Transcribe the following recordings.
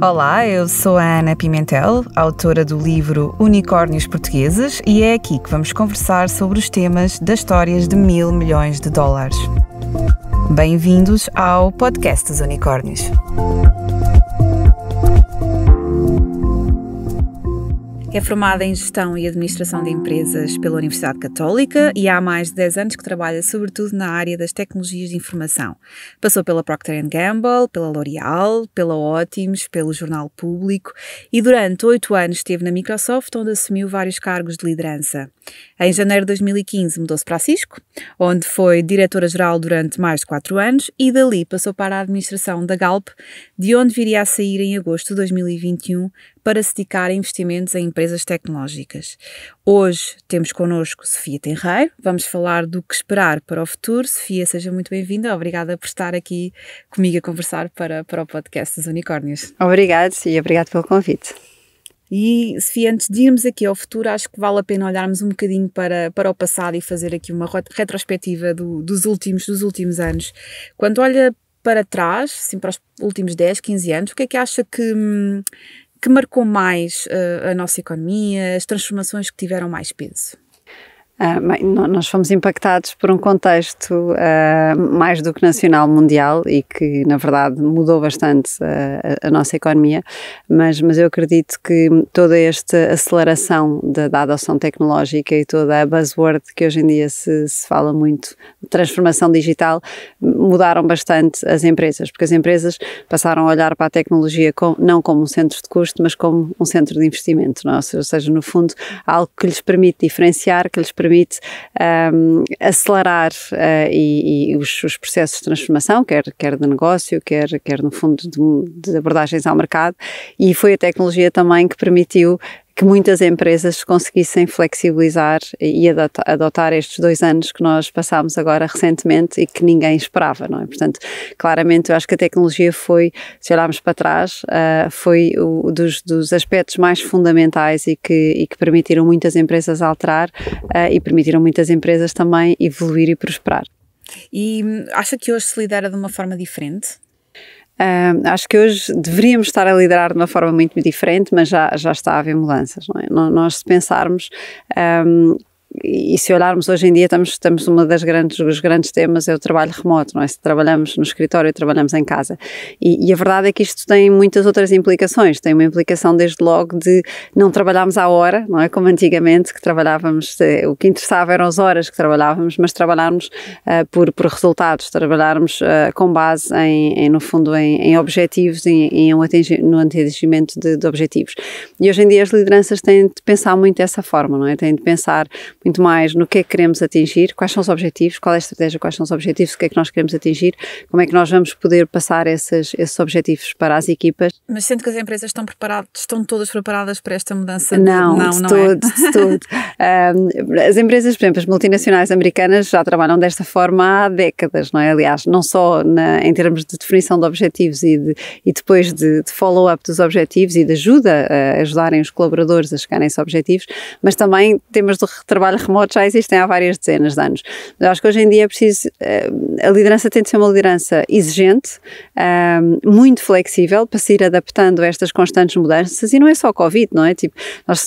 Olá, eu sou a Ana Pimentel, autora do livro Unicórnios Portugueses, e é aqui que vamos conversar sobre os temas das histórias de $1.000 milhões. Bem-vindos ao podcast dos Unicórnios. É formada em Gestão e Administração de Empresas pela Universidade Católica e há mais de 10 anos que trabalha sobretudo na área das tecnologias de informação. Passou pela Procter & Gamble, pela L'Oréal, pela Ótimos, pelo Jornal Público e durante 8 anos esteve na Microsoft, onde assumiu vários cargos de liderança. Em janeiro de 2015 mudou-se para a Cisco, onde foi diretora-geral durante mais de 4 anos e dali passou para a administração da Galp, de onde viria a sair em agosto de 2021 para se dedicar a investimentos em empresas tecnológicas. Hoje temos connosco Sofia Tenreiro, vamos falar do que esperar para o futuro. Sofia, seja muito bem-vinda, obrigada por estar aqui comigo a conversar para o podcast dos Unicórnios. Obrigado e obrigado pelo convite. E, Sofia, antes de irmos aqui ao futuro, acho que vale a pena olharmos um bocadinho para o passado e fazer aqui uma retrospectiva dos últimos anos. Quando olha para trás, assim, para os últimos 10, 15 anos, o que é que acha que marcou mais a nossa economia, as transformações que tiveram mais peso? Nós fomos impactados por um contexto mais do que nacional, mundial, e que na verdade mudou bastante a nossa economia, mas eu acredito que toda esta aceleração da adoção tecnológica e toda a buzzword que hoje em dia se fala muito, de transformação digital, mudaram bastante as empresas, porque as empresas passaram a olhar para a tecnologia não como um centro de custo, mas como um centro de investimento, não? Ou seja, no fundo, algo que lhes permite diferenciar, que lhes permite acelerar os processos de transformação, quer de negócio, quer no fundo de abordagens ao mercado, e foi a tecnologia também que permitiu que muitas empresas conseguissem flexibilizar e adotar estes 2 anos que nós passámos agora recentemente e que ninguém esperava, não é? Portanto, claramente eu acho que a tecnologia foi, se olharmos para trás, foi dos aspectos mais fundamentais e que permitiram muitas empresas alterar e permitiram muitas empresas também evoluir e prosperar. E acha que hoje se lidera de uma forma diferente? Acho que hoje deveríamos estar a liderar de uma forma muito diferente, mas já está a haver mudanças, não é? Nós, se pensarmos, e se olharmos hoje em dia, estamos uma dos grandes temas é o trabalho remoto, não é? Se trabalhamos no escritório, trabalhamos em casa, e a verdade é que isto tem muitas outras implicações. Tem uma implicação desde logo de não trabalharmos à hora, não é? Como antigamente, que trabalhávamos, o que interessava eram as horas que trabalhávamos, mas trabalharmos por resultados, trabalharmos com base no fundo em objetivos, no atingimento de objetivos. E hoje em dia as lideranças têm de pensar muito dessa forma, não é? Têm de pensar muito mais no que é que queremos atingir, quais são os objetivos, qual é a estratégia, quais são os objetivos, o que é que nós queremos atingir, como é que nós vamos poder passar esses objetivos para as equipas. Mas sendo que as empresas estão todas preparadas para esta mudança? Não de todo. As empresas, por exemplo, as multinacionais americanas já trabalham desta forma há décadas, não é? Aliás, não só em termos de definição de objetivos e depois de follow-up dos objetivos e de ajuda a ajudarem os colaboradores a chegarem a esses objetivos, mas também temas de trabalho remoto já existem há várias dezenas de anos. Eu acho que hoje em dia é preciso, a liderança tem de ser uma liderança exigente, muito flexível, para se ir adaptando a estas constantes mudanças, e não é só Covid, não é? Tipo,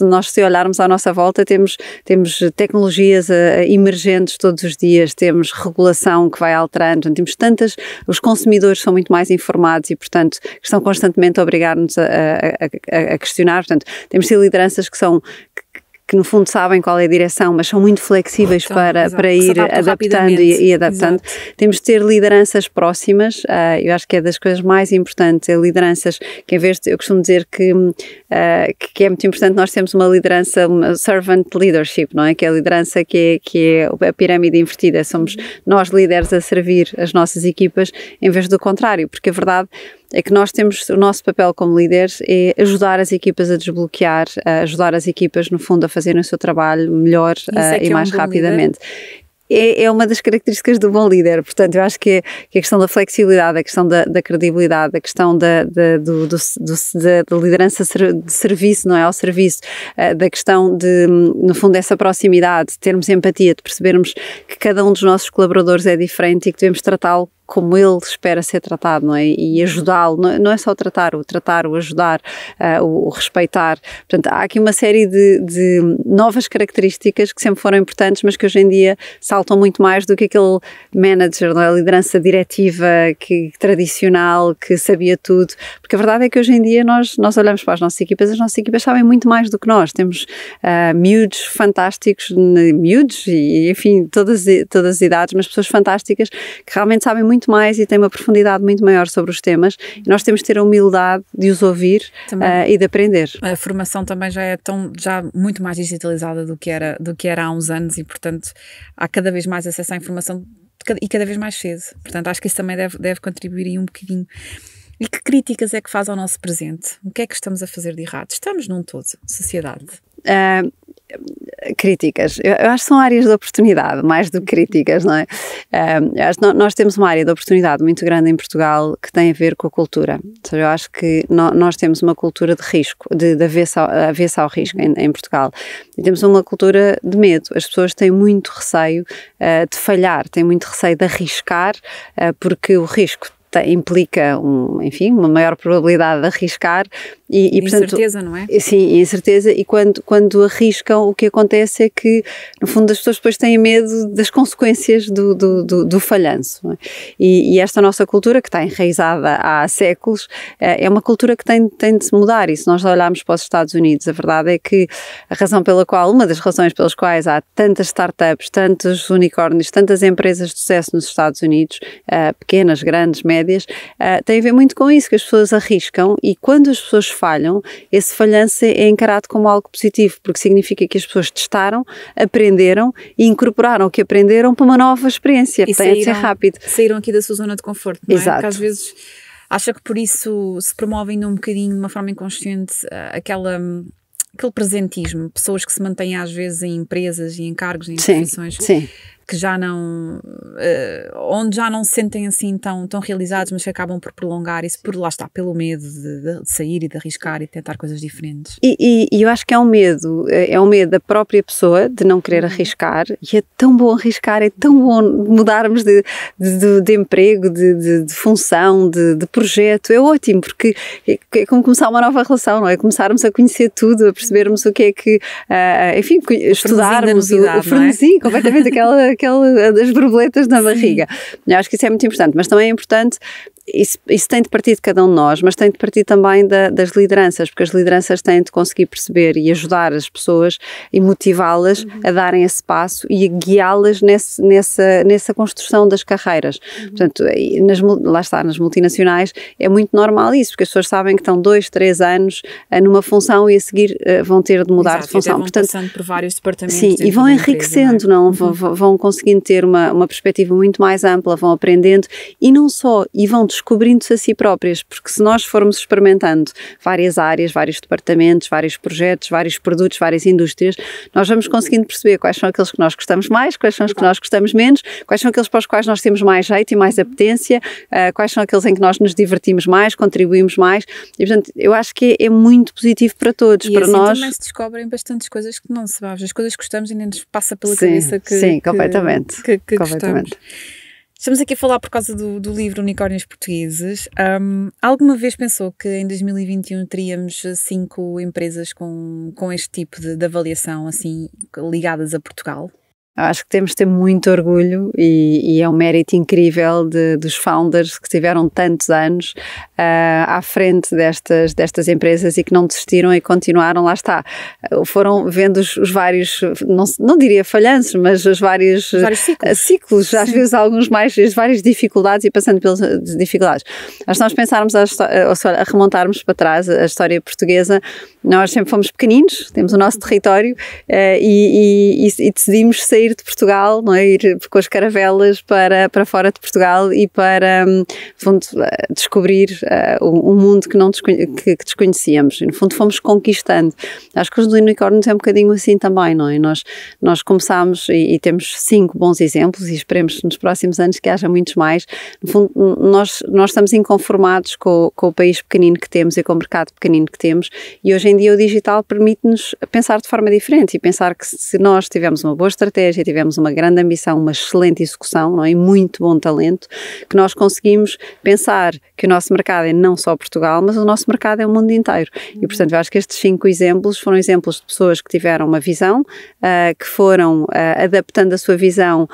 nós se olharmos à nossa volta, temos tecnologias emergentes todos os dias, temos regulação que vai alterando, temos os consumidores são muito mais informados e, portanto, estão constantemente a obrigar-nos a questionar, portanto, temos de ter lideranças que no fundo sabem qual é a direção, mas são muito flexíveis para ir adaptando e adaptando. Exato. Temos de ter lideranças próximas, eu acho que é das coisas mais importantes, é lideranças que, em vez de, eu costumo dizer que é muito importante nós termos uma liderança, uma servant leadership, não é? Que é a liderança que é a pirâmide invertida, somos nós líderes a servir as nossas equipas, em vez do contrário, porque a verdade é que nós temos, o nosso papel como líderes é ajudar as equipas a desbloquear, ajudar as equipas no fundo a fazerem o seu trabalho melhor e mais rapidamente. É uma das características do bom líder, portanto eu acho que a questão da flexibilidade, a questão da credibilidade, a questão da liderança de serviço, não é, ao serviço, da questão de, no fundo, essa proximidade, de termos empatia, de percebermos que cada um dos nossos colaboradores é diferente e que devemos tratá-lo como ele espera ser tratado, não é? E ajudá-lo, não é só o ajudar, o respeitar. Portanto, há aqui uma série de novas características que sempre foram importantes, mas que hoje em dia saltam muito mais do que aquele manager, não é? A liderança diretiva tradicional, que sabia tudo, porque a verdade é que hoje em dia nós olhamos para as nossas equipas sabem muito mais do que nós. Temos miúdos fantásticos, miúdos e enfim, todas as idades, mas pessoas fantásticas que realmente sabem muito mais e têm uma profundidade muito maior sobre os temas, e nós temos de ter a humildade de os ouvir e de aprender. A formação também já é já muito mais digitalizada do que era há uns anos, e portanto há cada vez mais acesso à informação e cada vez mais cedo. Portanto, acho que isso também deve contribuir aí um bocadinho. E que críticas é que faz ao nosso presente? O que é que estamos a fazer de errado? Estamos num todo, sociedade. Críticas, eu acho que são áreas de oportunidade, mais do que críticas, não é? Acho que nós temos uma área de oportunidade muito grande em Portugal que tem a ver com a cultura. Ou seja, eu acho que nós temos uma cultura de risco, de avessa ao risco em Portugal. E temos uma cultura de medo. As pessoas têm muito receio de falhar, têm muito receio de arriscar, porque o risco implica uma maior probabilidade de arriscar e portanto, incerteza, não é? Sim, incerteza, e quando arriscam, o que acontece é que no fundo as pessoas depois têm medo das consequências do falhanço, não é? E esta nossa cultura, que está enraizada há séculos, é uma cultura que tem de se mudar. E se nós olharmos para os Estados Unidos, a verdade é que uma das razões pelas quais há tantas startups, tantos unicórnios, tantas empresas de sucesso nos Estados Unidos, pequenas, grandes, médias, tem a ver muito com isso, que as pessoas arriscam, e quando as pessoas falham, esse falhanço é encarado como algo positivo, porque significa que as pessoas testaram, aprenderam e incorporaram o que aprenderam para uma nova experiência. E tem de ser rápido. Saíram aqui da sua zona de conforto, não é? Exato. Porque às vezes acha que por isso se promovem um bocadinho, de uma forma inconsciente, aquele presentismo, pessoas que se mantêm às vezes em empresas e em cargos e em profissões. Sim. Que já não, onde já não se sentem assim tão realizados, mas que acabam por prolongar isso lá está, pelo medo de sair e de arriscar e de tentar coisas diferentes. E eu acho que é um medo da própria pessoa de não querer arriscar, e é tão bom arriscar, é tão bom mudarmos de emprego, de função, de projeto, é ótimo, porque é como começar uma nova relação, não é? Começarmos a conhecer tudo, a percebermos o que é que, enfim, estudarmos o frenesim, completamente aquela das borboletas na barriga. Eu acho que isso é muito importante, mas também é importante, isso tem de partir de cada um de nós, mas tem de partir também das lideranças, porque as lideranças têm de conseguir perceber e ajudar as pessoas e motivá-las a darem esse passo e a guiá-las nessa construção das carreiras. Portanto, lá está, nas multinacionais é muito normal isso, porque as pessoas sabem que estão 2, 3 anos numa função e a seguir vão ter de mudar de função. Vão passando por vários departamentos. Sim, e vão enriquecendo, vão conseguindo ter uma perspectiva muito mais ampla, vão aprendendo e não só, e vão descobrindo-se a si próprias, porque se nós formos experimentando várias áreas, vários departamentos, vários projetos, vários produtos, várias indústrias, nós vamos conseguindo perceber quais são aqueles que nós gostamos mais, quais são os que nós gostamos menos, quais são aqueles para os quais nós temos mais jeito e mais apetência, quais são aqueles em que nós nos divertimos mais, contribuímos mais, e portanto eu acho que é muito positivo para todos, e para assim nós. Também se descobrem bastantes coisas que não se sabem, as coisas que gostamos e nem nos passa pela cabeça completamente. Que gostamos. Estamos aqui a falar por causa do livro Unicórnios Portugueses. Alguma vez pensou que em 2021 teríamos 5 empresas com este tipo de avaliação, assim, ligadas a Portugal? Acho que temos de ter muito orgulho e é um mérito incrível dos founders que tiveram tantos anos à frente destas empresas e que não desistiram e continuaram, lá está. Foram vendo os vários, não diria falhanços, mas os vários ciclos, às vezes alguns mais, as várias dificuldades e passando pelas dificuldades. Mas se nós pensarmos a remontarmos para trás a história portuguesa, nós sempre fomos pequeninos, temos o nosso território e decidimos sair de Portugal, não é? Ir com as caravelas para fora de Portugal e para descobrir um mundo que desconhecíamos. E, no fundo, fomos conquistando. Acho que os unicórnios é um bocadinho assim também, não é? Nós começámos e temos 5 bons exemplos e esperemos nos próximos anos que haja muitos mais. No fundo, nós estamos inconformados com o país pequenino que temos e com o mercado pequenino que temos, e hoje em dia o digital permite-nos pensar de forma diferente e pensar que se nós tivermos uma boa estratégia, estratégia, tivemos uma grande ambição, uma excelente execução, não é? E muito bom talento, que nós conseguimos pensar que o nosso mercado é não só Portugal, mas o nosso mercado é o mundo inteiro. E, portanto, eu acho que estes 5 exemplos foram exemplos de pessoas que tiveram uma visão, que foram adaptando a sua visão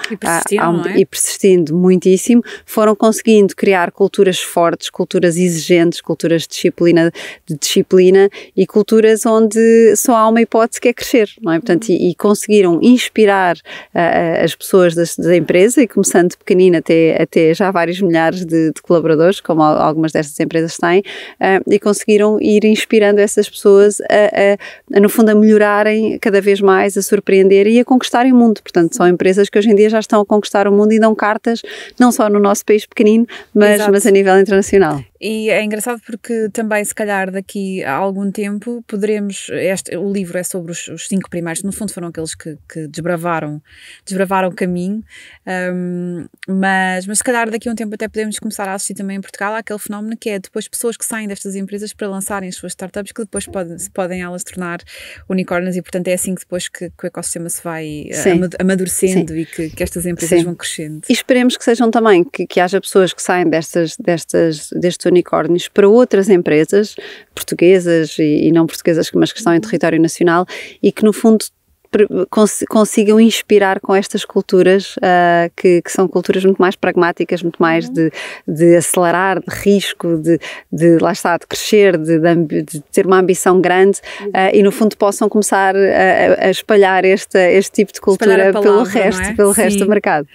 e persistindo muitíssimo, foram conseguindo criar culturas fortes, culturas exigentes, culturas de disciplina e culturas onde só há uma hipótese que é crescer, não é? Portanto, e conseguiram inspirar as pessoas da empresa, e começando pequenina até já vários milhares de colaboradores, como algumas destas empresas têm, e conseguiram ir inspirando essas pessoas no fundo, a melhorarem cada vez mais, a surpreender e a conquistarem o mundo. Portanto, são empresas que hoje em dia já estão a conquistar o mundo e dão cartas, não só no nosso país pequenino, mas a nível internacional. E é engraçado porque também, se calhar, daqui a algum tempo poderemos, o livro é sobre os 5 primeiros, no fundo foram aqueles que desbravaram o caminho, mas se calhar daqui a um tempo até podemos começar a assistir também em Portugal àquele fenómeno que é depois pessoas que saem destas empresas para lançarem as suas startups, que depois podem elas tornar unicórnios, e portanto é assim que depois que o ecossistema se vai amadurecendo. Sim. E que estas empresas vão crescendo. E esperemos que sejam também, que haja pessoas que saem destes unicórnios para outras empresas portuguesas e não portuguesas, mas que estão em território nacional, e que no fundo consigam inspirar com estas culturas, que são culturas muito mais pragmáticas, muito mais de acelerar, de risco, de lá está, de crescer, de ter uma ambição grande, e no fundo possam começar a espalhar este tipo de cultura pelo resto do mercado.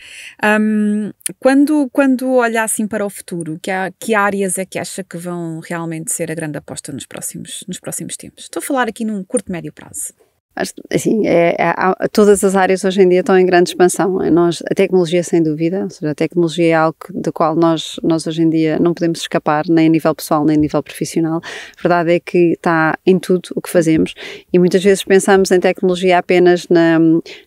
Quando olhar assim para o futuro, que áreas é que acha que vão realmente ser a grande aposta nos próximos tempos? Estou a falar aqui num curto, médio prazo. Assim, todas as áreas hoje em dia estão em grande expansão. A tecnologia, sem dúvida, ou seja, a tecnologia é algo do qual nós hoje em dia não podemos escapar, nem a nível pessoal, nem a nível profissional. A verdade é que está em tudo o que fazemos, e muitas vezes pensamos em tecnologia apenas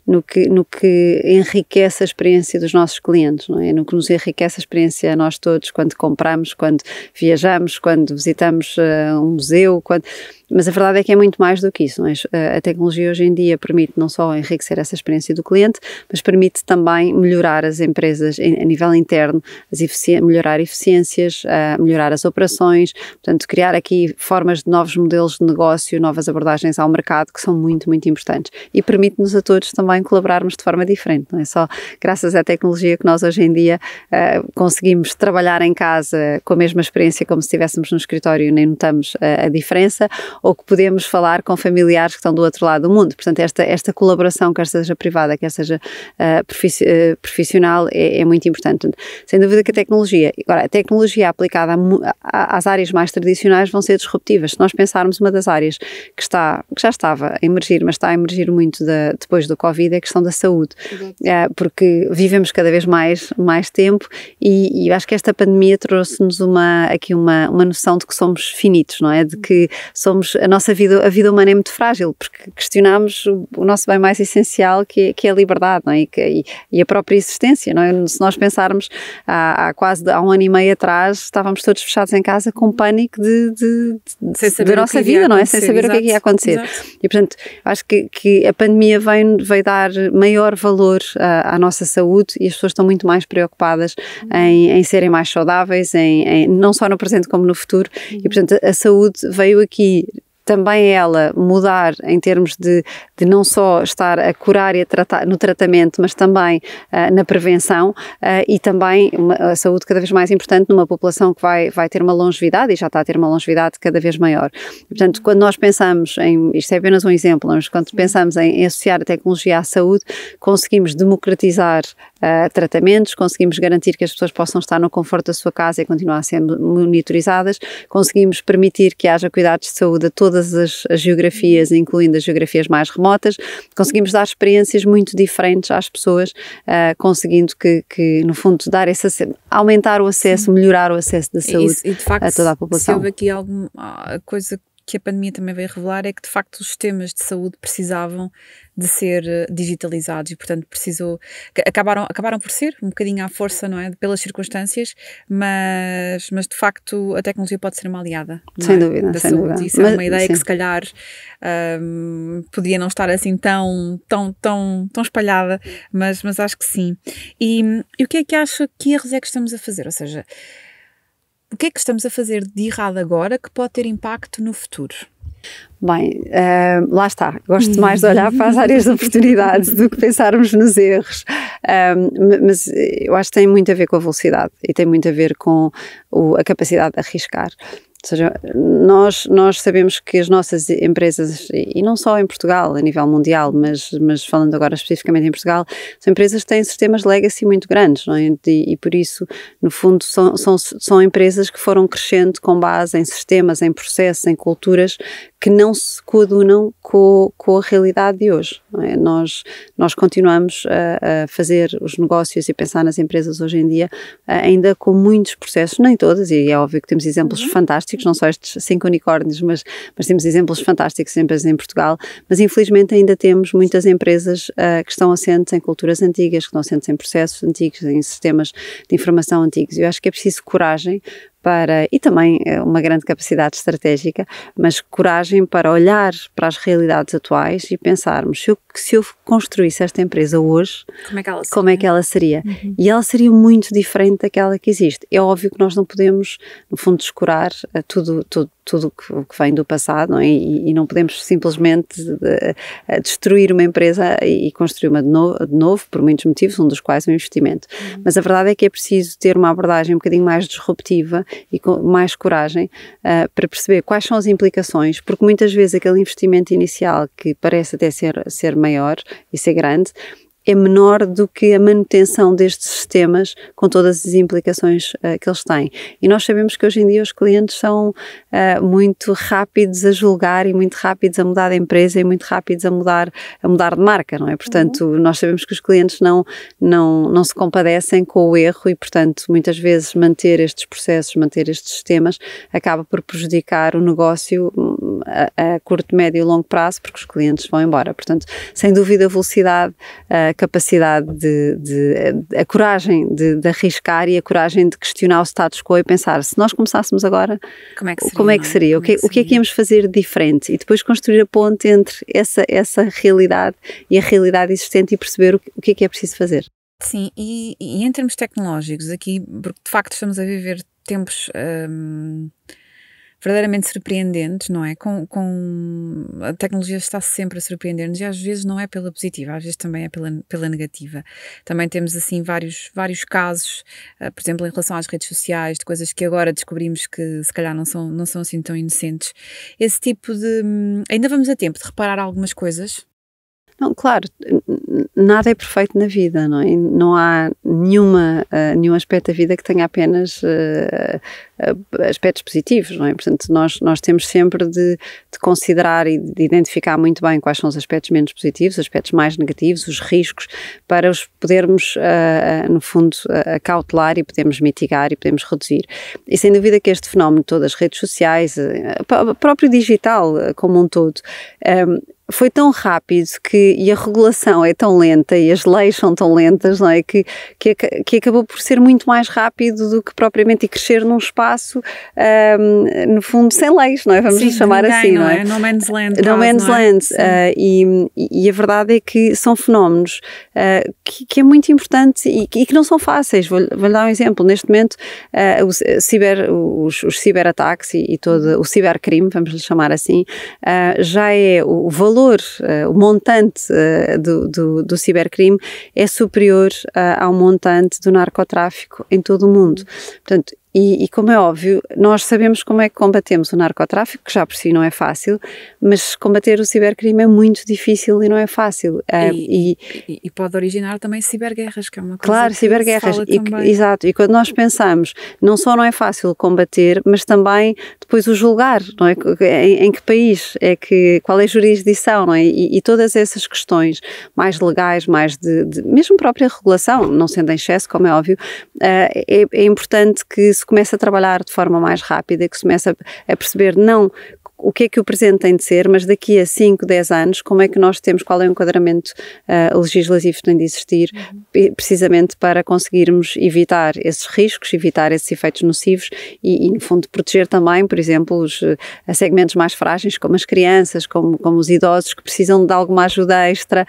no que enriquece a experiência dos nossos clientes, não é? No que nos enriquece a experiência a nós todos, quando compramos, quando viajamos, quando visitamos um museu, mas a verdade é que é muito mais do que isso, não é? A tecnologia hoje em dia permite não só enriquecer essa experiência do cliente, mas permite também melhorar as empresas a nível interno, melhorar eficiências, melhorar as operações, portanto criar aqui formas de novos modelos de negócio, novas abordagens ao mercado, que são muito, muito importantes, e permite-nos a todos também colaborarmos de forma diferente. Não é só graças à tecnologia que nós hoje em dia conseguimos trabalhar em casa com a mesma experiência como se estivéssemos no escritório e nem notamos a diferença, ou que podemos falar com familiares que estão do outro lado do mundo. Portanto, esta colaboração, quer seja privada, quer seja profissional, é muito importante. Sem dúvida que a tecnologia aplicada às áreas mais tradicionais vão ser disruptivas. Se nós pensarmos, uma das áreas que já estava a emergir, mas está a emergir muito depois do Covid, é a questão da saúde. Porque vivemos cada vez mais tempo, e acho que esta pandemia trouxe-nos aqui uma noção de que somos finitos, não é? De que a vida humana é muito frágil, porque questionamos o nosso bem mais essencial, que é a liberdade, não é? E a própria existência, não é? Se nós pensarmos, há um ano e meio atrás, estávamos todos fechados em casa com pânico da nossa vida, não é? Sem saber o que é que ia acontecer. Exato. E portanto, acho que a pandemia veio dar maior valor à nossa saúde, e as pessoas estão muito mais preocupadas em serem mais saudáveis, não só no presente como no futuro, e portanto a saúde veio aqui também ela mudar em termos de não só estar a curar e a tratar no tratamento, mas também na prevenção, e também a saúde cada vez mais importante numa população que vai ter uma longevidade, e já está a ter uma longevidade cada vez maior. Portanto, quando nós pensamos isto é apenas um exemplo, mas quando pensamos em associar a tecnologia à saúde, conseguimos democratizar tratamentos, conseguimos garantir que as pessoas possam estar no conforto da sua casa e continuar a ser monitorizadas, conseguimos permitir que haja cuidados de saúde a todas as geografias, incluindo as geografias mais remotas, conseguimos dar experiências muito diferentes às pessoas, conseguindo que no fundo dar esse acesso, aumentar o acesso, melhorar o acesso da saúde e de facto, a toda a população. Se houve aqui alguma coisa que a pandemia também veio revelar é que, de facto, os sistemas de saúde precisavam de ser digitalizados e, portanto, acabaram por ser um bocadinho à força, não é? Pelas circunstâncias, mas de facto a tecnologia pode ser uma aliada, sem dúvida, da sem saúde. dúvida. Isso é uma ideia que se calhar podia não estar assim tão espalhada, mas acho que sim. E o que é que acha, que erros é que estamos a fazer? Ou seja, o que é que estamos a fazer de errado agora que pode ter impacto no futuro? Bem, lá está, gosto mais de olhar para as áreas de oportunidades do que pensarmos nos erros, mas eu acho que tem muito a ver com a velocidade e tem muito a ver com a capacidade de arriscar. Ou seja, nós sabemos que as nossas empresas, e não só em Portugal, a nível mundial, mas falando agora especificamente em Portugal, são empresas que têm sistemas legacy muito grandes, não é? E por isso, no fundo, são empresas que foram crescendo com base em sistemas, em processos, em culturas que não se coadunam com a realidade de hoje, não é? Nós continuamos a fazer os negócios e pensar nas empresas hoje em dia ainda com muitos processos, nem todas, e é óbvio que temos exemplos fantásticos, não só estes 5 unicórnios, mas temos exemplos fantásticos de empresas em Portugal, mas infelizmente ainda temos muitas empresas que estão assentes em culturas antigas, que estão assentes em processos antigos, em sistemas de informação antigos. Eu acho que é preciso coragem e também uma grande capacidade estratégica, mas coragem para olhar para as realidades atuais e pensarmos, se eu construísse esta empresa hoje, como é que ela seria? Uhum. E ela seria muito diferente daquela que existe. É óbvio que nós não podemos, no fundo, descurar tudo o que vem do passado, não é? E não podemos simplesmente destruir uma empresa e construir uma de novo, por muitos motivos, um dos quais o investimento. Uhum. Mas a verdade é que é preciso ter uma abordagem um bocadinho mais disruptiva e com mais coragem para perceber quais são as implicações, porque muitas vezes aquele investimento inicial que parece até ser maior e ser grande, é menor do que a manutenção destes sistemas com todas as implicações que eles têm. E nós sabemos que hoje em dia os clientes são muito rápidos a julgar e muito rápidos a mudar de empresa e muito rápidos a mudar de marca, não é? Portanto, nós sabemos que os clientes não se compadecem com o erro e, portanto, muitas vezes manter estes processos, manter estes sistemas acaba por prejudicar o negócio a curto, médio e longo prazo, porque os clientes vão embora. Portanto, sem dúvida, a velocidade, a capacidade a coragem de arriscar e a coragem de questionar o status quo e pensar, se nós começássemos agora, como é que seria? O que é que íamos fazer diferente? E depois construir a ponte entre essa realidade e a realidade existente e perceber o que é preciso fazer. Sim, e em termos tecnológicos aqui, porque de facto estamos a viver tempos verdadeiramente surpreendentes, não é? A tecnologia está sempre a surpreender-nos e às vezes não é pela positiva, às vezes também é pela negativa. Também temos assim vários casos, por exemplo, em relação às redes sociais, de coisas que agora descobrimos que se calhar não são assim tão inocentes. Esse tipo de... Ainda vamos a tempo de reparar algumas coisas? Não, claro, nada é perfeito na vida, não é? Não há nenhum aspecto da vida que tenha apenas aspectos positivos, não é? Portanto, nós temos sempre de considerar e de identificar muito bem quais são os aspectos menos positivos, os aspectos mais negativos, os riscos, para os podermos, no fundo, cautelar e podermos mitigar e podermos reduzir. E sem dúvida que este fenómeno todo, as redes sociais, o próprio digital como um todo, foi tão rápido e a regulação é tão lenta e as leis são tão lentas, não é? Que acabou por ser muito mais rápido do que propriamente crescer num espaço, no fundo, sem leis, não é? Vamos chamar assim, não é? No man's land. No man's land. E a verdade é que são fenómenos que é muito importante e que não são fáceis. Vou-lhe dar um exemplo. Neste momento, os ciberataques e todo o cibercrime, vamos lhe chamar assim, já é o valor, o montante do cibercrime é superior ao montante do narcotráfico em todo o mundo. Portanto, e como é óbvio, nós sabemos como é que combatemos o narcotráfico, que já por si não é fácil, mas combater o cibercrime é muito difícil e não é fácil. E pode originar também ciberguerras, que é uma coisa. Claro, ciberguerras, exato. E quando nós pensamos, não só não é fácil combater, mas também depois o julgar, não é? Em que país qual é a jurisdição, não é? E todas essas questões mais legais, mais mesmo própria regulação, não sendo em excesso, como é óbvio, é importante que se comece a trabalhar de forma mais rápida, que se comece a perceber não o que é que o presente tem de ser, mas daqui a 5, 10 anos, como é que nós temos, qual é o enquadramento legislativo que tem de existir, precisamente para conseguirmos evitar esses riscos, evitar esses efeitos nocivos e no fundo, proteger também, por exemplo, os segmentos mais frágeis, como as crianças, como os idosos, que precisam de alguma ajuda extra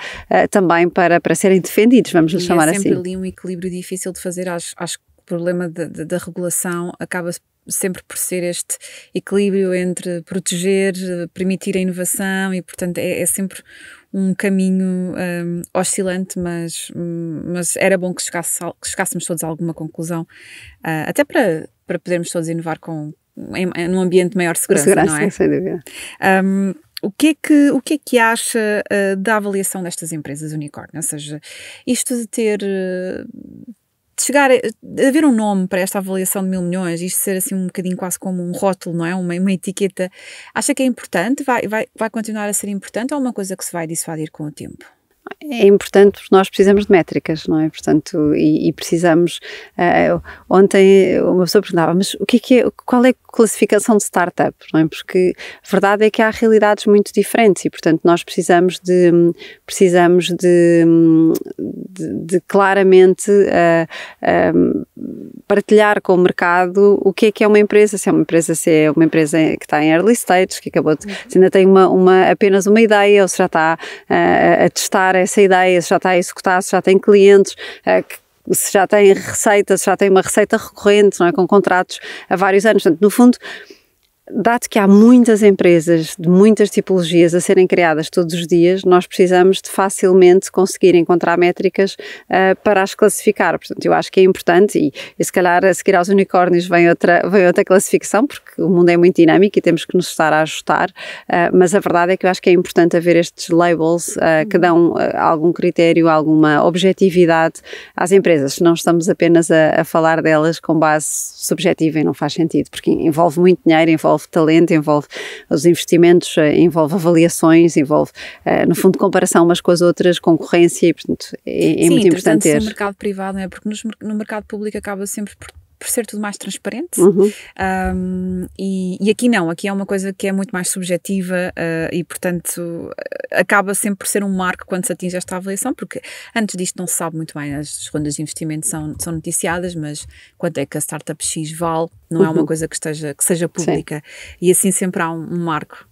também para serem defendidos, vamos lhe chamar assim. É sempre ali um equilíbrio difícil de fazer, acho que o problema da regulação acaba sempre por ser este equilíbrio entre proteger, permitir a inovação e, portanto, é sempre um caminho oscilante, mas era bom que chegássemos todos a alguma conclusão, até para podermos todos inovar num ambiente de maior segurança, não é? Sem dúvida. O que é que acha da avaliação destas empresas unicórnio? Ou seja, isto de chegar a haver um nome para esta avaliação de 1.000 milhões, isto ser assim um bocadinho quase como um rótulo, não é? Uma etiqueta, acha que é importante? Vai continuar a ser importante ou é uma coisa que se vai dissuadir com o tempo? É importante porque nós precisamos de métricas, não é? Portanto, e precisamos. Ontem uma pessoa perguntava, mas qual é a classificação de startup, não é? Porque a verdade é que há realidades muito diferentes e, portanto, nós precisamos de claramente partilhar com o mercado o que é uma empresa, se é uma empresa que está em early stage, que acabou se ainda tem apenas uma ideia, ou se já está a testar essa ideia, se já está a executar, se já tem clientes, se já tem receitas, se já tem uma receita recorrente, não é? Com contratos há vários anos. Portanto, no fundo, dado que há muitas empresas de muitas tipologias a serem criadas todos os dias, nós precisamos de facilmente conseguir encontrar métricas para as classificar. Portanto, eu acho que é importante e se calhar a seguir aos unicórnios vem outra classificação, porque o mundo é muito dinâmico e temos que nos estar a ajustar, mas a verdade é que eu acho que é importante haver estes labels que dão algum critério, alguma objetividade às empresas, senão estamos apenas a falar delas com base subjetiva e não faz sentido, porque envolve muito dinheiro, envolve talento, envolve os investimentos, envolve avaliações, envolve, no fundo, comparação umas com as outras, concorrência e, portanto, é muito importante ter. Sim, no mercado privado, não é? Porque no mercado público acaba sempre por ser tudo mais transparente e aqui não, aqui é uma coisa que é muito mais subjetiva e portanto acaba sempre por ser um marco quando se atinge esta avaliação, porque antes disto não se sabe muito bem, as rondas de investimento são noticiadas, mas quanto é que a startup X vale, não é uma coisa que seja pública. Sim. E assim sempre há um marco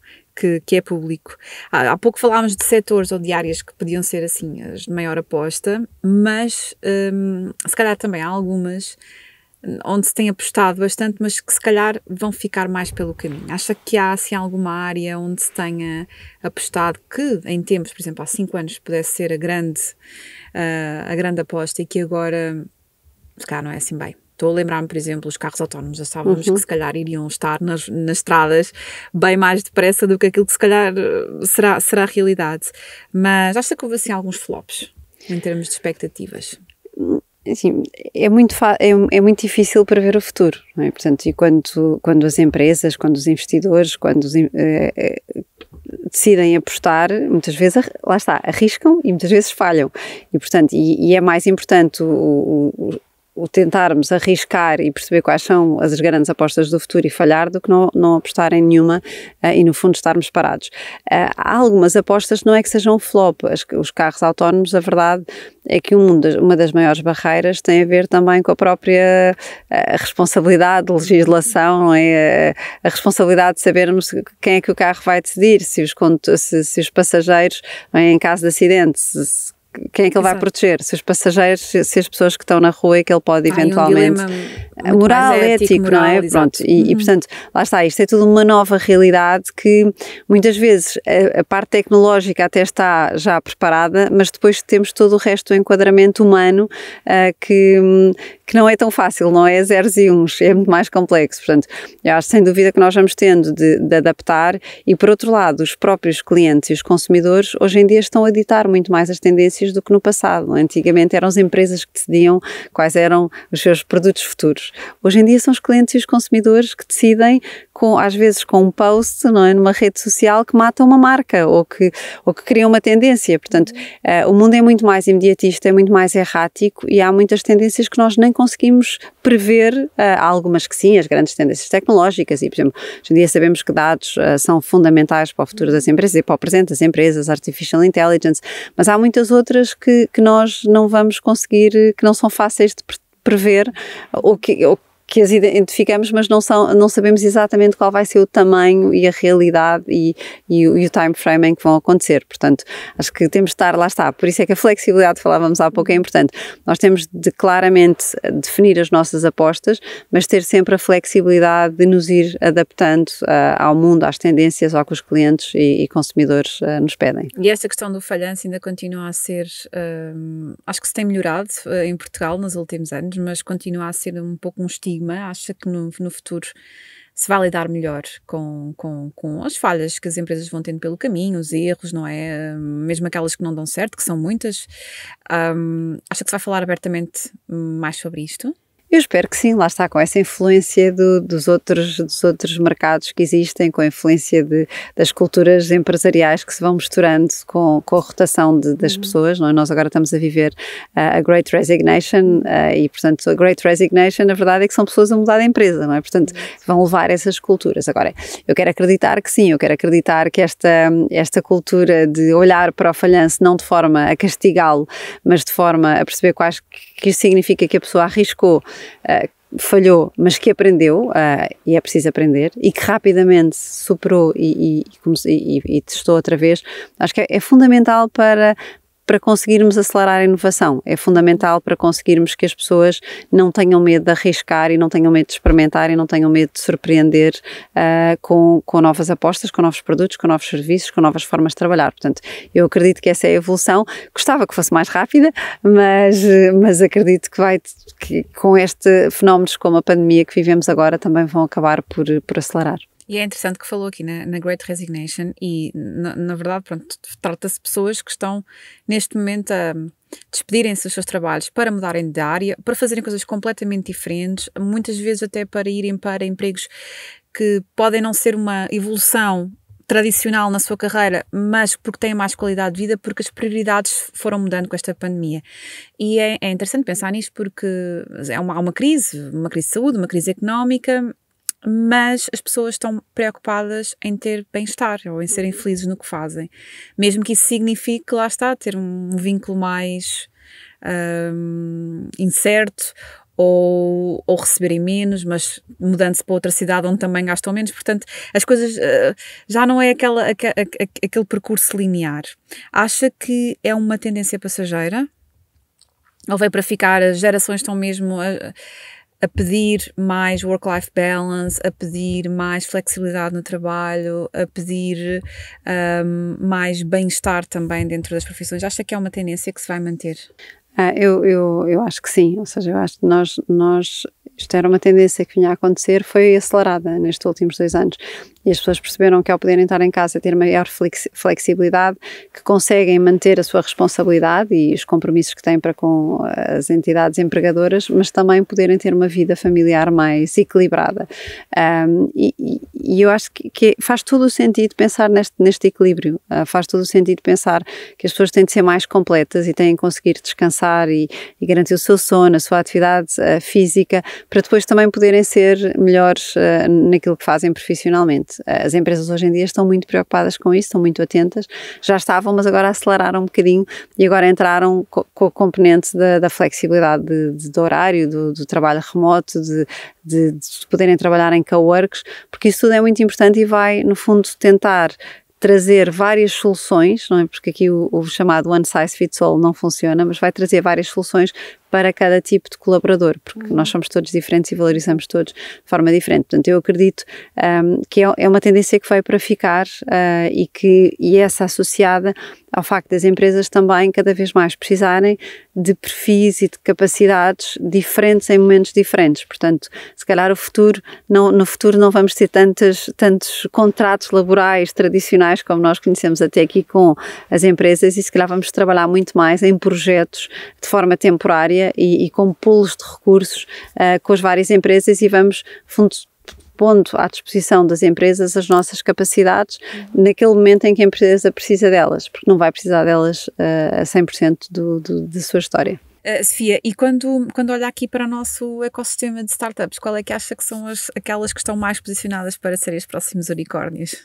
que é público. Há pouco falámos de setores ou de áreas que podiam ser assim as de maior aposta, mas se calhar também há algumas onde se tem apostado bastante, mas que se calhar vão ficar mais pelo caminho. Acha que há assim alguma área onde se tenha apostado que em tempos, por exemplo há 5 anos, pudesse ser a grande aposta e que agora se calhar não é assim bem? Estou a lembrar-me, por exemplo, os carros autónomos. Já estávamos que se calhar iriam estar nas estradas bem mais depressa do que aquilo que se calhar será a realidade. Mas acha que houve assim alguns flops em termos de expectativas? Assim, é muito difícil prever o futuro, não é? Portanto, e quando as empresas, quando os investidores, decidem apostar, muitas vezes, lá está, arriscam e muitas vezes falham. E, portanto, e é mais importante o tentarmos arriscar e perceber quais são as grandes apostas do futuro e falhar do que não apostar em nenhuma e no fundo estarmos parados. Há algumas apostas que não é que sejam flop. Os carros autónomos, a verdade é que uma das maiores barreiras tem a ver também com a própria responsabilidade de legislação, não é? A responsabilidade de sabermos quem é que o carro vai decidir, se os passageiros, em caso de acidente, quem é que ele vai proteger? Se os passageiros, se as pessoas que estão na rua e que ele pode eventualmente... moral, ético, não é? Pronto. E portanto, lá está, isto é tudo uma nova realidade que muitas vezes a parte tecnológica até está já preparada, mas depois temos todo o resto do enquadramento humano que não é tão fácil, não é zeros e uns, é muito mais complexo. Portanto, eu acho sem dúvida que nós vamos tendo de adaptar e, por outro lado, os próprios clientes e os consumidores hoje em dia estão a ditar muito mais as tendências do que no passado. Antigamente eram as empresas que decidiam quais eram os seus produtos futuros. consumidores. Hoje em dia são os clientes e os consumidores que decidem, às vezes com um post, não é, numa rede social, que mata uma marca ou que cria uma tendência. Portanto, o mundo é muito mais imediatista, é muito mais errático e há muitas tendências que nós nem conseguimos prever. Há algumas que sim, as grandes tendências tecnológicas e, por exemplo, hoje em dia sabemos que dados são fundamentais para o futuro das empresas e para o presente das empresas, artificial intelligence, mas há muitas outras que nós não vamos conseguir, que não são fáceis de prever ou que as identificamos, mas não sabemos exatamente qual vai ser o tamanho e a realidade e o time frame em que vão acontecer. Portanto, acho que temos de estar, lá está, por isso é que a flexibilidade, falávamos há pouco, é importante. Nós temos de claramente definir as nossas apostas, mas ter sempre a flexibilidade de nos ir adaptando ao mundo, às tendências, ao que os clientes e consumidores nos pedem. E esta questão do falhanço ainda continua a ser, acho que se tem melhorado em Portugal nos últimos anos, mas continua a ser um pouco um estigma. Acha que no futuro se vai lidar melhor com as falhas que as empresas vão tendo pelo caminho, os erros, não é? Mesmo aquelas que não dão certo, que são muitas. Acha que se vai falar abertamente mais sobre isto? Eu espero que sim, lá está, com essa influência dos outros mercados que existem, com a influência das culturas empresariais que se vão misturando com a rotação das pessoas, não é? Nós agora estamos a viver a Great Resignation e, portanto, a Great Resignation, a verdade é que são pessoas a mudar de empresa, não é? Portanto, vão levar essas culturas. Agora, eu quero acreditar que sim, eu quero acreditar que esta cultura de olhar para o falhanço não de forma a castigá-lo, mas de forma a perceber que isso significa que a pessoa arriscou, falhou, mas que aprendeu, e é preciso aprender, e que rapidamente superou e testou outra vez, acho que é fundamental para conseguirmos acelerar a inovação, é fundamental para conseguirmos que as pessoas não tenham medo de arriscar e não tenham medo de experimentar e não tenham medo de surpreender com novas apostas, com novos produtos, com novos serviços, com novas formas de trabalhar. Portanto, eu acredito que essa é a evolução. Gostava que fosse mais rápida, mas acredito que com fenómenos como a pandemia que vivemos agora também vão acabar por acelerar. E é interessante que falou aqui na Great Resignation e, na verdade, pronto, trata-se de pessoas que estão, neste momento, a despedirem-se dos seus trabalhos para mudarem de área, para fazerem coisas completamente diferentes, muitas vezes até para irem para empregos que podem não ser uma evolução tradicional na sua carreira, mas porque têm mais qualidade de vida, porque as prioridades foram mudando com esta pandemia. E é interessante pensar nisto porque há uma crise de saúde, uma crise económica, mas as pessoas estão preocupadas em ter bem-estar ou em serem felizes no que fazem, mesmo que isso signifique, lá está, ter um vínculo mais incerto ou receberem menos, mas mudando-se para outra cidade onde também gastam menos. Portanto, as coisas já não é aquele percurso linear. Acha que é uma tendência passageira? Ou veio para ficar? As gerações estão mesmo a pedir mais work-life balance, a pedir mais flexibilidade no trabalho, a pedir mais bem-estar também dentro das profissões. Acha que é uma tendência que se vai manter? Eu acho que sim, ou seja, eu acho que isto era uma tendência que vinha a acontecer, foi acelerada nestes últimos 2 anos. E as pessoas perceberam que ao poderem estar em casa ter maior flexibilidade, que conseguem manter a sua responsabilidade e os compromissos que têm para com as entidades empregadoras, mas também poderem ter uma vida familiar mais equilibrada. E eu acho que faz todo o sentido pensar neste equilíbrio, faz todo o sentido pensar que as pessoas têm de ser mais completas e têm de conseguir descansar e garantir o seu sono, a sua atividade física, para depois também poderem ser melhores naquilo que fazem profissionalmente. As empresas hoje em dia estão muito preocupadas com isso, estão muito atentas, já estavam, mas agora aceleraram um bocadinho e agora entraram com o componente da flexibilidade de horário, do trabalho remoto, de poderem trabalhar em coworks, porque isso tudo é muito importante e vai, no fundo, tentar trazer várias soluções, não é? Porque aqui o chamado one size fits all não funciona, mas vai trazer várias soluções para cada tipo de colaborador, porque nós somos todos diferentes e valorizamos todos de forma diferente. Portanto, eu acredito que é uma tendência que veio para ficar e essa associada ao facto das empresas também cada vez mais precisarem de perfis e de capacidades diferentes em momentos diferentes. Portanto, se calhar no futuro não vamos ter tantos contratos laborais tradicionais como nós conhecemos até aqui com as empresas e se calhar vamos trabalhar muito mais em projetos de forma temporária ideia e com pools de recursos com as várias empresas e vamos pondo à disposição das empresas as nossas capacidades naquele momento em que a empresa precisa delas, porque não vai precisar delas a 100% da sua história. Sofia, e quando olha aqui para o nosso ecossistema de startups, qual é que acha que são aquelas que estão mais posicionadas para serem os próximos unicórnios?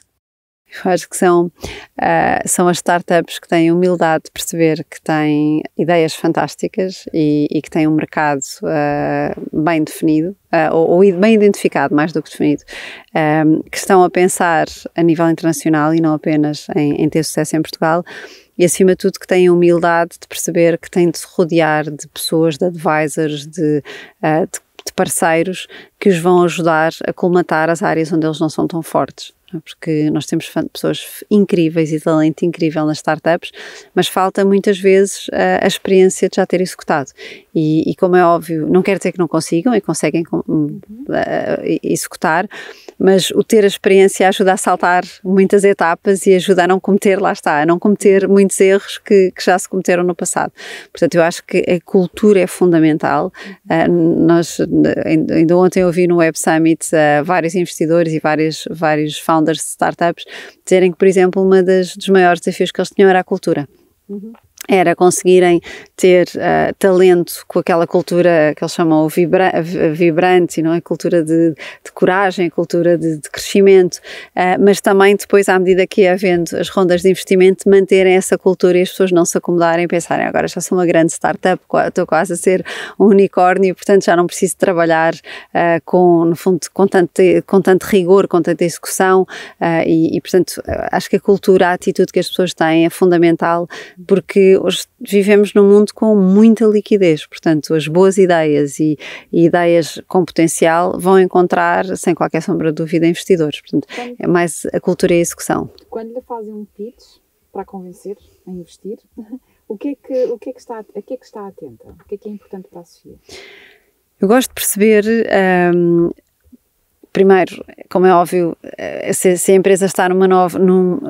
Eu acho que são as startups que têm humildade de perceber que têm ideias fantásticas e que têm um mercado bem definido, ou bem identificado, mais do que definido, que estão a pensar a nível internacional e não apenas em ter sucesso em Portugal. E, acima de tudo, que têm humildade de perceber que têm de se rodear de pessoas, de advisors, de parceiros que os vão ajudar a colmatar as áreas onde eles não são tão fortes. Porque nós temos pessoas incríveis e talento incrível nas startups, mas falta muitas vezes a experiência de já ter executado. E como é óbvio, não quer dizer que não consigam e conseguem executar, mas o ter a experiência ajuda a saltar muitas etapas e ajuda a não cometer, lá está, a não cometer muitos erros que já se cometeram no passado. Portanto, eu acho que a cultura é fundamental. Nós, ainda ontem eu vi no Web Summit vários investidores e vários founders de startups dizerem que, por exemplo, dos maiores desafios que eles tinham era a cultura. Era conseguirem ter talento com aquela cultura que eles chamam vibrante, não é? Cultura de coragem, cultura de crescimento, mas também depois, à medida que ia havendo as rondas de investimento, manterem essa cultura e as pessoas não se acomodarem e pensarem, agora já sou uma grande startup, estou quase a ser um unicórnio, portanto já não preciso trabalhar no fundo, com tanto rigor, com tanta execução, e portanto acho que a cultura, a atitude que as pessoas têm é fundamental, porque hoje vivemos num mundo com muita liquidez, portanto as boas ideias e ideias com potencial vão encontrar, sem qualquer sombra de dúvida, investidores. Portanto, é mais a cultura e a execução. Quando lhe fazem um pitch para convencer a investir, a que é que está atenta? O que é importante para a Sofia? Eu gosto de perceber... Primeiro, como é óbvio, se a empresa está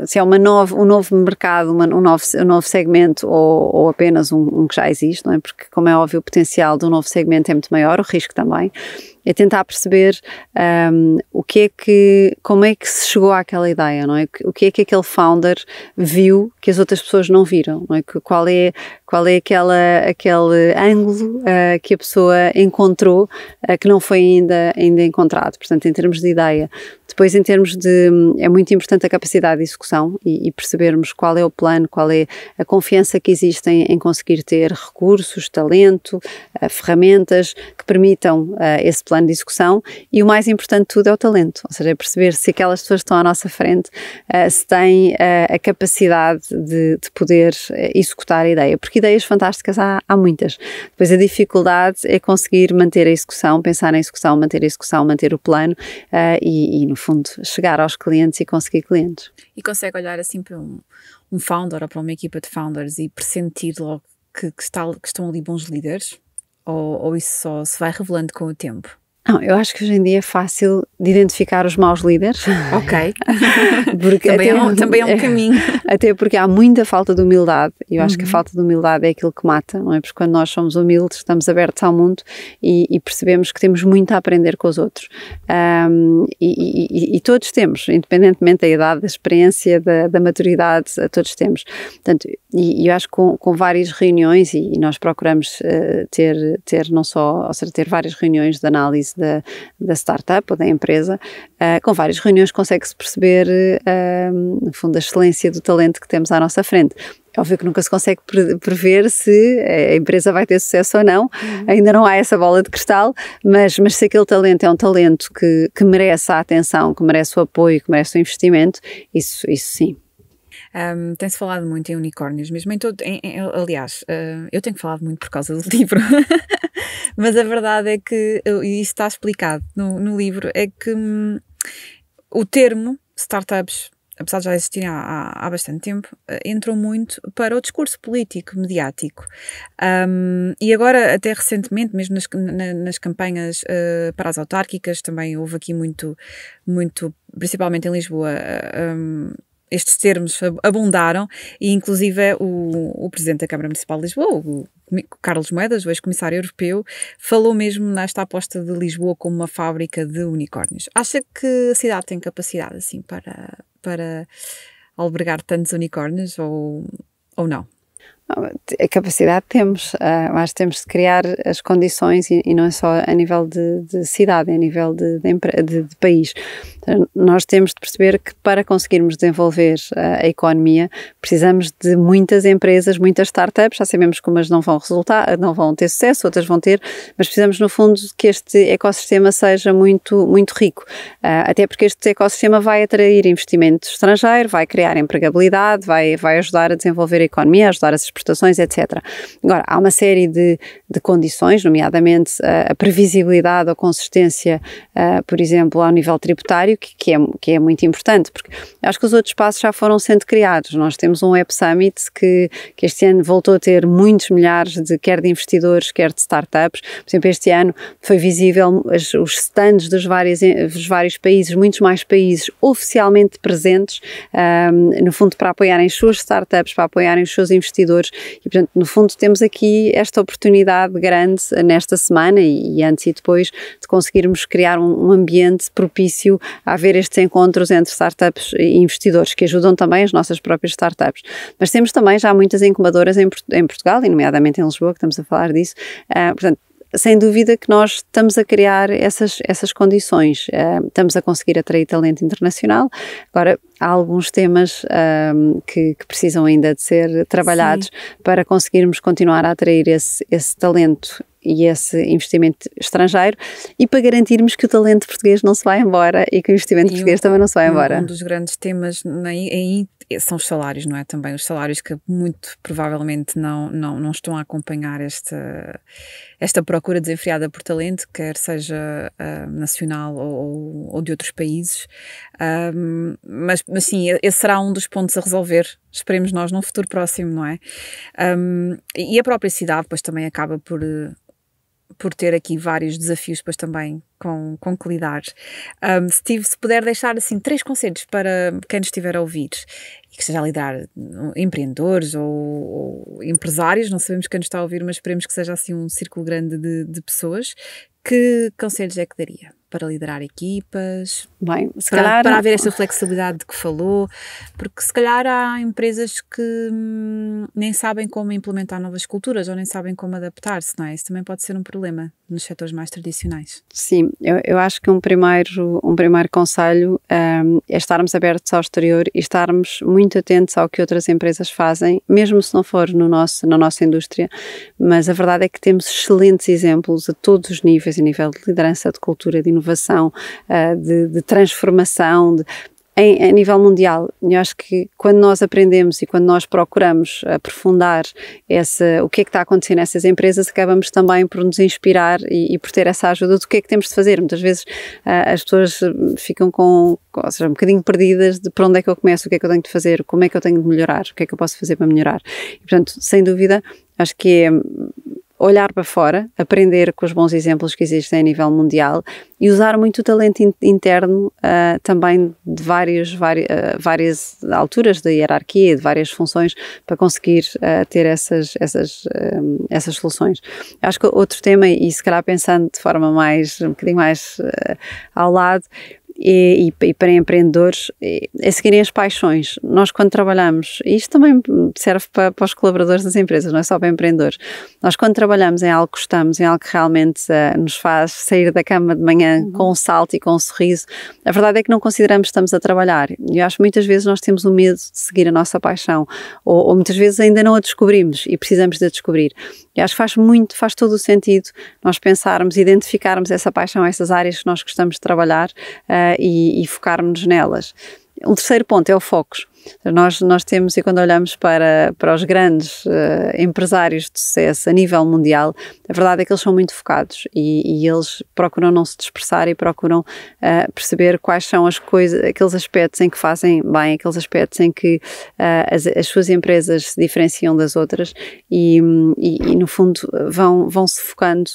se é um novo mercado, um novo segmento ou apenas um que já existe, não é? Porque, como é óbvio, o potencial de um novo segmento é muito maior, o risco também. É tentar perceber como é que se chegou àquela ideia, não é? O que é que aquele founder viu que as outras pessoas não viram, não é? Qual é aquele ângulo que a pessoa encontrou que não foi ainda encontrado, portanto, em termos de ideia. Depois, em termos é muito importante a capacidade de execução e percebermos qual é o plano, qual é a confiança que existe em conseguir ter recursos, talento, ferramentas que permitam esse plano de execução, e o mais importante de tudo é o talento, ou seja, é perceber se aquelas pessoas que estão à nossa frente se têm a capacidade de poder executar a ideia, porque ideias fantásticas há muitas. Depois a dificuldade é conseguir manter a execução, pensar na execução, manter o plano e no fundo chegar aos clientes e conseguir clientes. E consegue olhar assim para um founder ou para uma equipa de founders e pressentir logo que estão ali bons líderes? Ou isso só se vai revelando com o tempo? Não, eu acho que hoje em dia é fácil de identificar os maus líderes. Ok. Porque também é um caminho. Até porque há muita falta de humildade. E eu acho que a falta de humildade é aquilo que mata, não é? Porque quando nós somos humildes, estamos abertos ao mundo e percebemos que temos muito a aprender com os outros. E todos temos, independentemente da idade, da experiência, da maturidade, todos temos. Portanto, e eu acho que com várias reuniões, e nós procuramos ter não só, ou seja, ter várias reuniões de análise da startup ou da empresa, com várias reuniões consegue-se perceber, no fundo, a excelência do talento que temos à nossa frente. É óbvio que nunca se consegue prever se a empresa vai ter sucesso ou não, ainda não há essa bola de cristal, mas se aquele talento é um talento que merece a atenção, que merece o apoio, que merece o investimento, isso sim. Tem-se falado muito em unicórnios, mesmo aliás, eu tenho falado muito por causa do livro, mas a verdade é que, e isso está explicado no livro, é que o termo startups, apesar de já existirem há bastante tempo, entrou muito para o discurso político, mediático. E agora, até recentemente, mesmo nas campanhas para as autárquicas, também houve aqui muito, principalmente em Lisboa, estes termos abundaram, e inclusive o Presidente da Câmara Municipal de Lisboa, o Carlos Moedas, o ex-comissário europeu, falou mesmo nesta aposta de Lisboa como uma fábrica de unicórnios. Acha que a cidade tem capacidade assim para albergar tantos unicórnios ou não? A capacidade temos, mas temos de criar as condições e não é só a nível de cidade, é a nível de país. Nós temos de perceber que para conseguirmos desenvolver a economia precisamos de muitas empresas, muitas startups, já sabemos que umas não vão ter sucesso, outras vão ter, mas precisamos no fundo que este ecossistema seja muito, muito rico, até porque este ecossistema vai atrair investimento estrangeiro, vai criar empregabilidade, vai ajudar a desenvolver a economia, a ajudar as exportações, etc. Agora, há uma série de condições, nomeadamente a previsibilidade ou consistência, por exemplo, ao nível tributário, que é muito importante, porque acho que os outros passos já foram sendo criados. Nós temos um Web Summit que este ano voltou a ter muitos milhares quer de investidores, quer de startups. Por exemplo, este ano foi visível os stands dos vários países, muitos mais países oficialmente presentes, no fundo para apoiarem as suas startups, para apoiarem os seus investidores e, portanto, no fundo temos aqui esta oportunidade grande nesta semana e antes e depois de conseguirmos criar um ambiente propício a haver estes encontros entre startups e investidores, que ajudam também as nossas próprias startups. Mas temos também já muitas incubadoras em Portugal, e nomeadamente em Lisboa, que estamos a falar disso, portanto, sem dúvida que nós estamos a criar essas condições, estamos a conseguir atrair talento internacional. Agora, há alguns temas que precisam ainda de ser trabalhados para conseguirmos continuar a atrair esse talento e esse investimento estrangeiro e para garantirmos que o talento português não se vai embora e que o investimento português também não se vai embora. Um dos grandes temas aí são os salários, não é? Também os salários que muito provavelmente não estão a acompanhar esta procura desenfreada por talento, quer seja nacional ou de outros países. Mas sim, esse será um dos pontos a resolver, esperemos nós, num futuro próximo, não é? E a própria cidade, pois, também acaba por ter aqui vários desafios, depois também com que lidar. Steve, se puder deixar assim 3 conselhos para quem nos estiver a ouvir e que esteja a liderar empreendedores ou empresários, não sabemos quem nos está a ouvir, mas esperemos que seja assim um círculo grande de pessoas, que conselhos é que daria para liderar equipas? Bem, se calhar para haver esta flexibilidade de que falou, porque se calhar há empresas que nem sabem como implementar novas culturas ou nem sabem como adaptar-se, não é? Isso também pode ser um problema nos setores mais tradicionais. Sim, eu acho que um primeiro conselho é estarmos abertos ao exterior e estarmos muito atentos ao que outras empresas fazem, mesmo se não for na nossa indústria, mas a verdade é que temos excelentes exemplos a todos os níveis, a nível de liderança, de cultura, de inovação, de transformação, a nível mundial. Eu acho que quando nós aprendemos e quando nós procuramos aprofundar o que é que está acontecendo nessas empresas, acabamos também por nos inspirar e por ter essa ajuda do que é que temos de fazer. Muitas vezes as pessoas ficam ou seja, um bocadinho perdidas de para onde é que eu começo, o que é que eu tenho de fazer, como é que eu tenho de melhorar, o que é que eu posso fazer para melhorar. E, portanto, sem dúvida, acho que é olhar para fora, aprender com os bons exemplos que existem a nível mundial e usar muito o talento interno também de várias alturas da hierarquia, de várias funções, para conseguir ter essas soluções. Acho que outro tema, e se calhar pensando de forma um bocadinho mais ao lado, e para empreendedores é seguirem as paixões. Nós, quando trabalhamos, e isto também serve para os colaboradores das empresas, não é só para empreendedores, nós quando trabalhamos em algo que gostamos, em algo que realmente nos faz sair da cama de manhã com um salto e com um sorriso, a verdade é que não consideramos que estamos a trabalhar. E eu acho que muitas vezes nós temos o medo de seguir a nossa paixão, ou muitas vezes ainda não a descobrimos e precisamos de a descobrir. E acho que faz todo o sentido nós pensarmos, identificarmos essa paixão, essas áreas que nós gostamos de trabalhar e focarmos nelas. Um terceiro ponto é o foco. Nós temos, e quando olhamos para os grandes empresários de sucesso a nível mundial, a verdade é que eles são muito focados e eles procuram não se dispersar e procuram perceber quais são aqueles aspectos em que fazem bem, aqueles aspectos em que as suas empresas se diferenciam das outras e no fundo vão se focando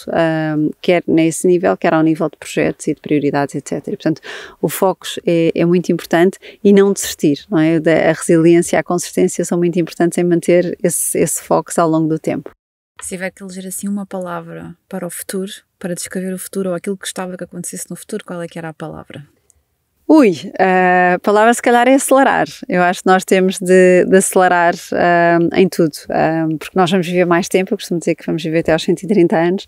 quer nesse nível, quer ao nível de projetos e de prioridades, etc. E, portanto, o foco é muito importante e não desistir, não é? A resiliência e a consistência são muito importantes em manter esse foco ao longo do tempo. Se tiver que eleger assim uma palavra para o futuro, para descrever o futuro ou aquilo que gostava que acontecesse no futuro, qual é que era a palavra? A palavra se calhar é acelerar. Eu acho que nós temos de acelerar em tudo, porque nós vamos viver mais tempo. Eu costumo dizer que vamos viver até aos 130 anos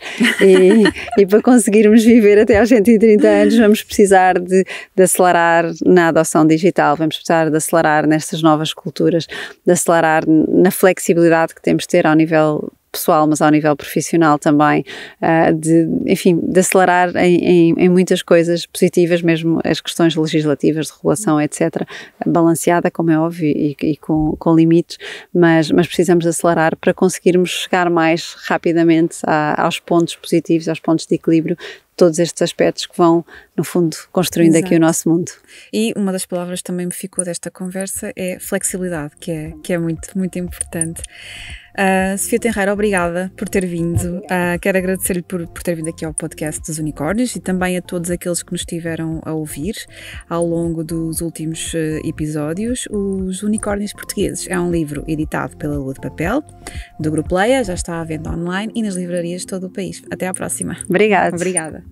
e para conseguirmos viver até aos 130 anos vamos precisar de acelerar na adoção digital, vamos precisar de acelerar nestas novas culturas, de acelerar na flexibilidade que temos de ter ao nível pessoal, mas ao nível profissional também, de acelerar em muitas coisas positivas, mesmo as questões legislativas de regulação, etc., balanceada, como é óbvio, e com limites, mas precisamos acelerar para conseguirmos chegar mais rapidamente aos pontos positivos, aos pontos de equilíbrio, todos estes aspectos que vão, no fundo, construindo aqui o nosso mundo. E uma das palavras que também me ficou desta conversa é flexibilidade, que é muito, muito importante. Sofia Tenreiro, obrigada por ter vindo. Quero agradecer-lhe por ter vindo aqui ao podcast dos Unicórnios e também a todos aqueles que nos estiveram a ouvir ao longo dos últimos episódios. Os Unicórnios Portugueses é um livro editado pela Lua de Papel, do Grupo Leia, já está à venda online e nas livrarias de todo o país. Até à próxima. Obrigada. Obrigada.